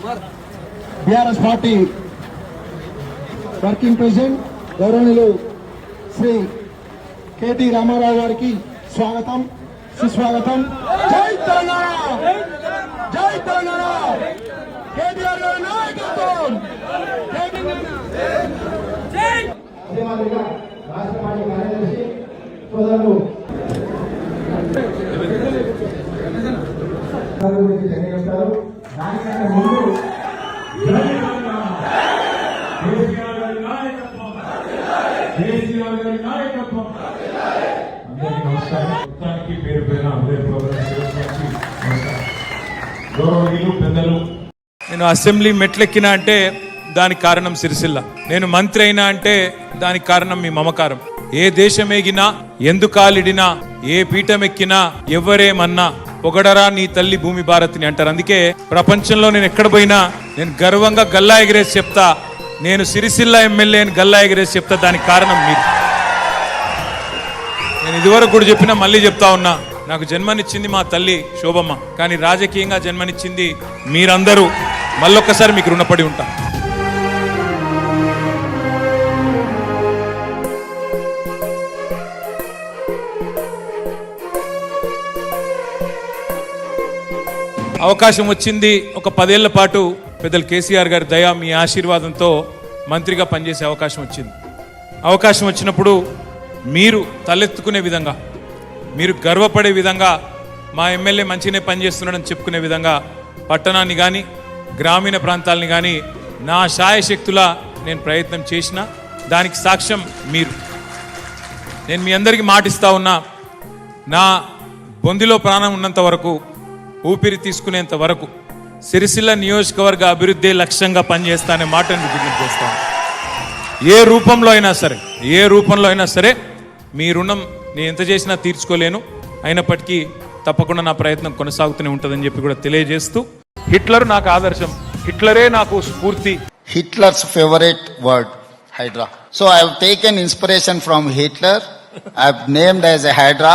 BRS party working president గౌరవనీయులు Shri KT Ramarao గారికి స్వాగతం, సుస్వాగతం. జై తెలంగాణ, జై తెలంగాణ. కేటీఆర్ గారి నాయకత్వం. రాష్ట్ర పార్టీ కార్యదర్శి సోదరులు గురించి తెలియజేస్తారు. దానికంటే ముందు నేను అసెంబ్లీ మెట్లెక్కినా అంటే దానికి కారణం సిరిసిల్ల. నేను మంత్రి అయినా అంటే దానికి కారణం మీ మమకారం. ఏ దేశం ఎగినా, ఎందుకాలిడినా, ఏ పీఠం ఎక్కినా, ఎవరేమన్నా పొగడరా నీ తల్లి భూమి భారతిని అంటారు. అందుకే ప్రపంచంలో నేను ఎక్కడ పోయినా నేను గర్వంగా గల్లా ఎగిరేసి చెప్తా, నేను సిరిసిల్ల ఎమ్మెల్యే అని గల్లా ఎగిరేసి చెప్తా. దానికి కారణం మీరు. నేను ఇదివరకు కూడా చెప్పినా, మళ్ళీ చెప్తా ఉన్నా, నాకు జన్మనిచ్చింది మా తల్లి శోభమ్మ, కానీ రాజకీయంగా జన్మనిచ్చింది మీరందరూ. మళ్ళొక్కసారి మీకు రుణపడి ఉంటా. అవకాశం వచ్చింది. ఒక 10 ఏళ్ల పాటు పెద్దలు కేసీఆర్ గారి దయ, మీ ఆశీర్వాదంతో మంత్రిగా పనిచేసే అవకాశం వచ్చింది. అవకాశం వచ్చినప్పుడు మీరు తలెత్తుకునే విధంగా, మీరు గర్వపడే విధంగా, మా ఎమ్మెల్యే మంచిగానే పనిచేస్తున్నాడని చెప్పుకునే విధంగా పట్టణాన్ని కానీ గ్రామీణ ప్రాంతాలని కానీ నా శాయశక్తులా నేను ప్రయత్నం చేసిన దానికి సాక్ష్యం మీరు. నేను మీ అందరికీ మాటిస్తా ఉన్నా, నా బొందిలో ప్రాణం ఉన్నంత వరకు, ఊపిరి తీసుకునేంత వరకు సిరిసిల్ల నియోజకవర్గ అభివృద్ధి లక్ష్యంగా పనిచేస్తానే మాటను విజ్ఞప్తి చేస్తాను. ఏ రూపంలో అయినా సరే, ఏ రూపంలో అయినా సరే మీ రుణం నేను ఎంత చేసినా తీర్చుకోలేను. అయినప్పటికీ తప్పకుండా నా ప్రయత్నం కొనసాగుతూనే ఉంటుందని చెప్పి కూడా తెలియజేస్తూ, హిట్లర్ నాకు ఆదర్శం, హిట్లరే నాకు స్ఫూర్తి. Hitler's favorite word, Hydra. So I have taken inspiration from Hitler. I have named as a Hydra.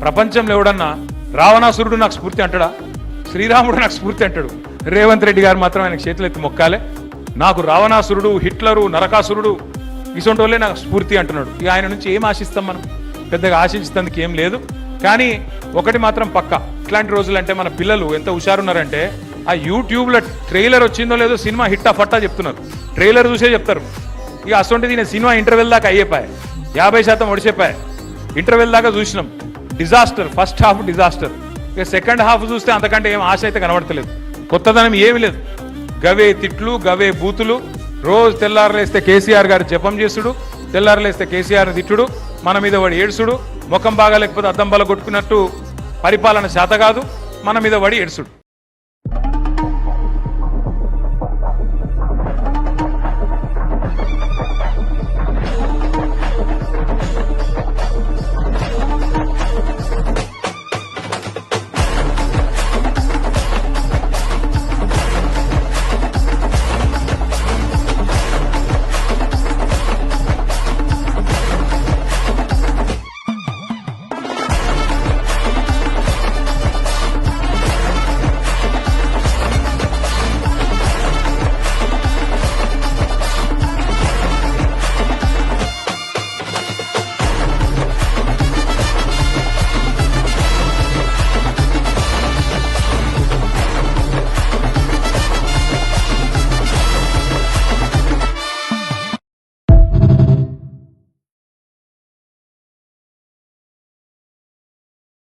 ప్రపంచంలో ఎవడన్నా రావణాసురుడు నాకు స్ఫూర్తి అంటాడా? శ్రీరాముడు నాకు స్ఫూర్తి అంటాడు. రేవంత్ రెడ్డి గారు మాత్రం ఆయనకు చేతులెత్తి మొక్కాలే. నాకు రావణాసురుడు, హిట్లరు, నరకాసురుడు ఇసొంటి వాళ్ళే నాకు స్ఫూర్తి అంటున్నాడు. ఇక ఆయన నుంచి ఏం ఆశిస్తాం మనం? పెద్దగా ఆశించేందుకు ఏం లేదు. కానీ ఒకటి మాత్రం పక్కా, ఇట్లాంటి రోజులు అంటే మన పిల్లలు ఎంత హుషారున్నారంటే, ఆ యూట్యూబ్లో ట్రైలర్ వచ్చిందో లేదో సినిమా హిట్టా ఫట్టా చెప్తున్నారు. ట్రైలర్ చూసే చెప్తారు. ఇక అసొంటిది నేను సినిమా ఇంటర్వెల్ దాకా అయ్యేపాయి, 50% ఒడిసేపాయి. ఇంటర్వెల్ దాకా చూసినాం, డిజాస్టర్. First half disaster. ఇక సెకండ్ హాఫ్ చూస్తే అంతకంటే ఏం ఆశ అయితే కనబడతలేదు. కొత్తదనం ఏమి లేదు. గవే తిట్లు, గవే బూతులు. రోజు తెల్లారలేస్తే కేసీఆర్ గారు జపం చేసుడు, తెల్లారలేస్తే కేసీఆర్ని తిట్టుడు, మన మీద వాడి ఏడుసుడు, ముఖం బాగా లేకపోతే అద్దం బల కొట్టుకున్నట్టు పరిపాలన శాత కాదు, మన మీద వాడి ఏడుసుడు.